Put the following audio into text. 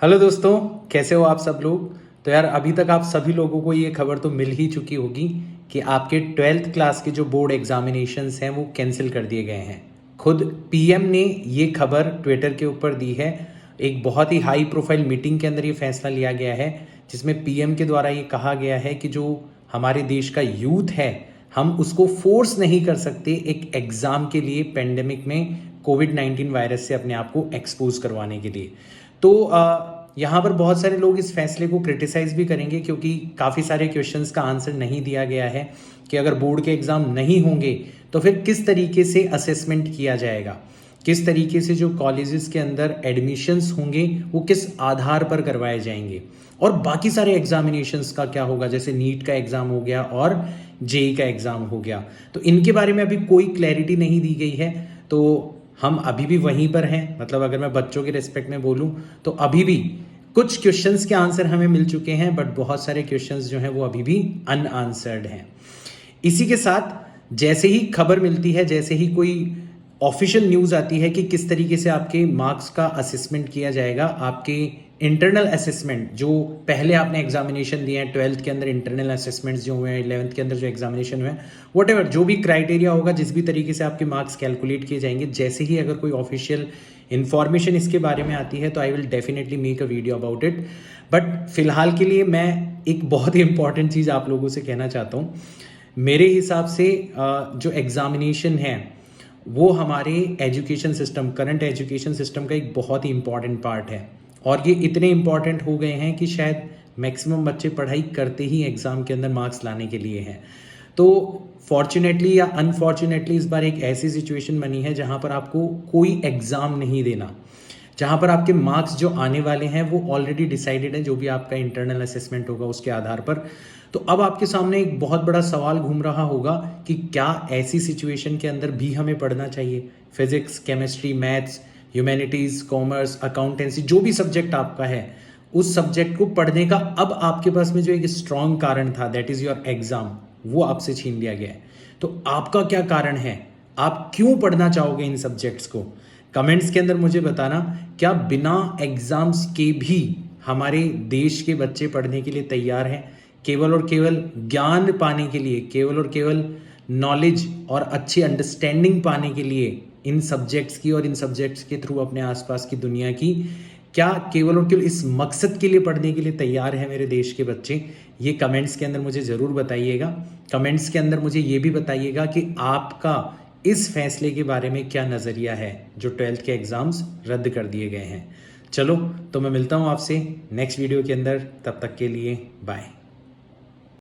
Hello दोस्तों, कैसे हो आप सब लोग। तो यार अभी तक आप सभी लोगों को ये खबर तो मिल ही चुकी होगी कि आपके 12th क्लास के जो बोर्ड एग्जामिनेशंस हैं वो कैंसिल कर दिए गए हैं। खुद पीएम ने ये खबर ट्विटर के ऊपर दी है। एक बहुत ही हाई प्रोफाइल मीटिंग के अंदर ये फैसला लिया गया है, जिसमें पीएम के द्वारा ये कहा गया है कि जो हमारे देश का यूथ है, हम उसको फोर्स नहीं कर सकते एक एग्ज़ाम के लिए पेंडेमिक में कोविड-19 वायरस से अपने आप को एक्सपोज करवाने के लिए। तो यहाँ पर बहुत सारे लोग इस फैसले को क्रिटिसाइज़ भी करेंगे, क्योंकि काफ़ी सारे क्वेश्चंस का आंसर नहीं दिया गया है कि अगर बोर्ड के एग्ज़ाम नहीं होंगे तो फिर किस तरीके से असेसमेंट किया जाएगा, किस तरीके से जो कॉलेजेस के अंदर एडमिशन्स होंगे वो किस आधार पर करवाए जाएंगे, और बाकी सारे एग्जामिनेशंस का क्या होगा, जैसे नीट का एग्ज़ाम हो गया और जेई का एग्ज़ाम हो गया। तो इनके बारे में अभी कोई क्लैरिटी नहीं दी गई है। तो हम अभी भी वहीं पर हैं, मतलब अगर मैं बच्चों के रिस्पेक्ट में बोलूं तो अभी भी कुछ क्वेश्चंस के आंसर हमें मिल चुके हैं, बट बहुत सारे क्वेश्चंस जो हैं वो अभी भी अनआंसर्ड हैं। इसी के साथ जैसे ही खबर मिलती है, जैसे ही कोई ऑफिशियल न्यूज़ आती है कि किस तरीके से आपके मार्क्स का असेसमेंट किया जाएगा, आपके इंटरनल असेसमेंट जो पहले आपने एग्जामिनेशन दिए हैं, 12th के अंदर इंटरनल असेसमेंट्स जो हुए हैं, 11th के अंदर जो एग्जामिनेशन हुए हैं, वट एवर जो भी क्राइटेरिया होगा, जिस भी तरीके से आपके मार्क्स कैलकुलेट किए जाएंगे, जैसे ही अगर कोई ऑफिशियल इन्फॉर्मेशन इसके बारे में आती है तो I will definitely make a video about it. But फिलहाल के लिए मैं एक बहुत ही इंपॉर्टेंट चीज़ आप लोगों से कहना चाहता हूँ। मेरे हिसाब से जो एग्जामिनेशन है वो हमारे education system, current education system का एक बहुत ही इंपॉर्टेंट पार्ट है, और ये इतने इंपॉर्टेंट हो गए हैं कि शायद मैक्सिमम बच्चे पढ़ाई करते ही एग्ज़ाम के अंदर मार्क्स लाने के लिए हैं। तो फॉर्चुनेटली या अनफॉर्चुनेटली इस बार एक ऐसी सिचुएशन बनी है जहाँ पर आपको कोई एग्ज़ाम नहीं देना, जहाँ पर आपके मार्क्स जो आने वाले हैं वो ऑलरेडी डिसाइडेड है, जो भी आपका इंटरनल असेसमेंट होगा उसके आधार पर। तो अब आपके सामने एक बहुत बड़ा सवाल घूम रहा होगा कि क्या ऐसी सिचुएशन के अंदर भी हमें पढ़ना चाहिए। Physics, chemistry, maths, humanities, commerce, accountancy, जो भी सब्जेक्ट आपका है, उस सब्जेक्ट को पढ़ने का अब आपके पास में जो एक स्ट्रॉन्ग कारण था, दैट इज़ योर एग्ज़ाम, वो आपसे छीन लिया गया है। तो आपका क्या कारण है, आप क्यों पढ़ना चाहोगे इन सब्जेक्ट्स को? कमेंट्स के अंदर मुझे बताना। क्या बिना एग्ज़ाम्स के भी हमारे देश के बच्चे पढ़ने के लिए तैयार हैं, केवल और केवल ज्ञान पाने के लिए, केवल और केवल नॉलेज और अच्छी अंडरस्टैंडिंग पाने के लिए इन सब्जेक्ट्स की, और इन सब्जेक्ट्स के थ्रू अपने आसपास की दुनिया की, क्या केवल और केवल इस मकसद के लिए पढ़ने के लिए तैयार है मेरे देश के बच्चे? ये कमेंट्स के अंदर मुझे ज़रूर बताइएगा। कमेंट्स के अंदर मुझे ये भी बताइएगा कि आपका इस फैसले के बारे में क्या नज़रिया है जो 12th के एग्ज़ाम्स रद्द कर दिए गए हैं। चलो, तो मैं मिलता हूँ आपसे नेक्स्ट वीडियो के अंदर, तब तक के लिए बाय।